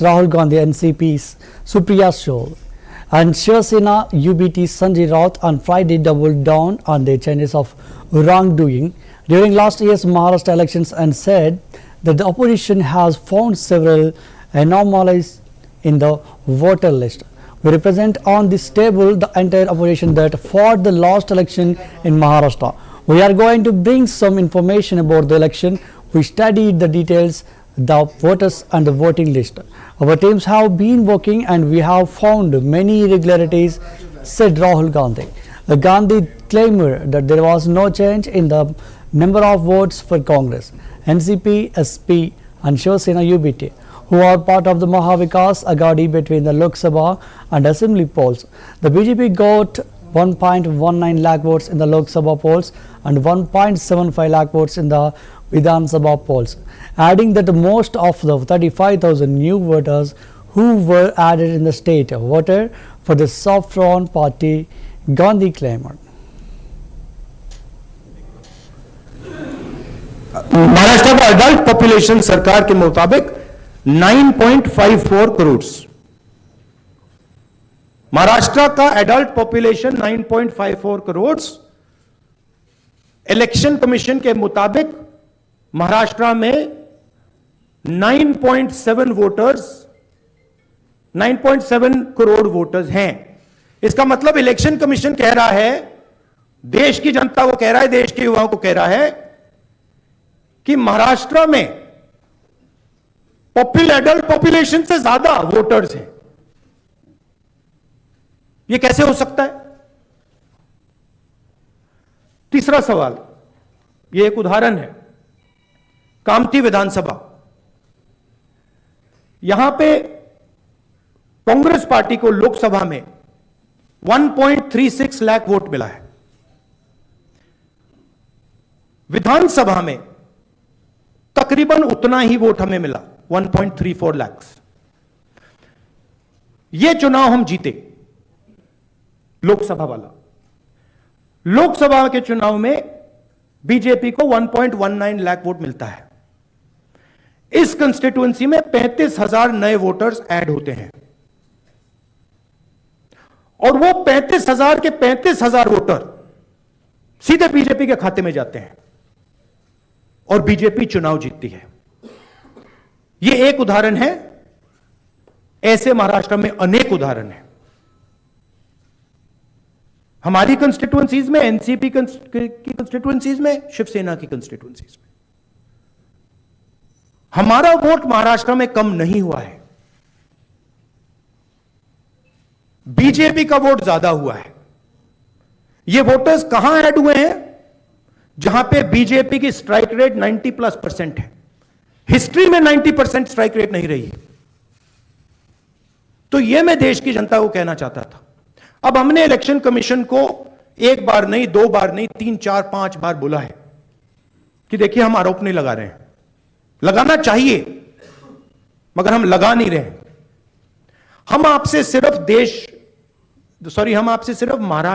Rahul Gandhi NCP's Supriya Sule and Shiv Sena UBT Sanjay Raut on Friday doubled down on their charges of wrongdoing during last year's Maharashtra elections and said that the opposition has found several anomalies in the voter list. We represent on this table the entire opposition that fought the last election in Maharashtra. We are going to bring some information about the election. We studied the details, the voters and the voting list. Our teams have been working and we have found many irregularities, said Rahul Gandhi. Gandhi claimed that there was no change in the number of votes for Congress, NCP, SP and Shiv Sena UBT, who are part of the Mahavikas Aghadi between the Lok Sabha and Assembly polls. The BJP got 1.19 lakh votes in the Lok Sabha polls and 1.75 lakh votes in the Vidhan Sabha polls, adding that most of the 35,000 new voters who were added in the state voted for the Saffron party, Gandhi claimed. Maharashtra का adult population सरकार के मुताबिक 9.54 करोड़। महाराष्ट्र का adult population 9.54 crore. Election commission के मुताबिक महाराष्ट्र में 9.7 crore voters हैं। इसका मतलब इलेक्शन कमीशन कह रहा है, देश की जनता को कह रहा है, देश के युवाओं को कह रहा है कि महाराष्ट्र में एडल्ट पॉपुलेशन से ज्यादा वोटर्स हैं। यह कैसे हो सकता है? तीसरा सवाल, यह एक उदाहरण है, कामठी विधानसभा। यहां पे कांग्रेस पार्टी को लोकसभा में 1.36 लाख वोट मिला है। विधानसभा में तकरीबन उतना ही वोट हमें मिला, 1.34 लाख। यह चुनाव हम जीते, लोकसभा वाला। लोकसभा के चुनाव में बीजेपी को 1.19 लाख वोट मिलता है। इस कंस्टिट्यूएंसी में 35,000 नए वोटर्स ऐड होते हैं और वो 35,000 के 35,000 वोटर सीधे बीजेपी के खाते में जाते हैं और बीजेपी चुनाव जीतती है। यह एक उदाहरण है, ऐसे महाराष्ट्र में अनेक उदाहरण हैं। हमारी कंस्टिट्यूएंसीज में, एनसीपी की कंस्टिट्यूएंसीज में, शिवसेना की कंस्टिट्यूएंसीज में हमारा वोट महाराष्ट्र में कम नहीं हुआ है, बीजेपी का वोट ज्यादा हुआ है। ये वोटर्स कहां ऐड हुए हैं? जहां पे बीजेपी की स्ट्राइक रेट 90+% है। हिस्ट्री में 90% स्ट्राइक रेट नहीं रही। तो यह मैं देश की जनता को कहना चाहता था। अब हमने इलेक्शन कमीशन को एक बार नहीं, दो बार नहीं, 3, 4, 5 बार बोला है कि देखिए हम आरोप नहीं लगा रहे हैं, लगाना चाहिए मगर हम लगा नहीं रहे हैं। हम आपसे सिर्फ महाराष्ट्र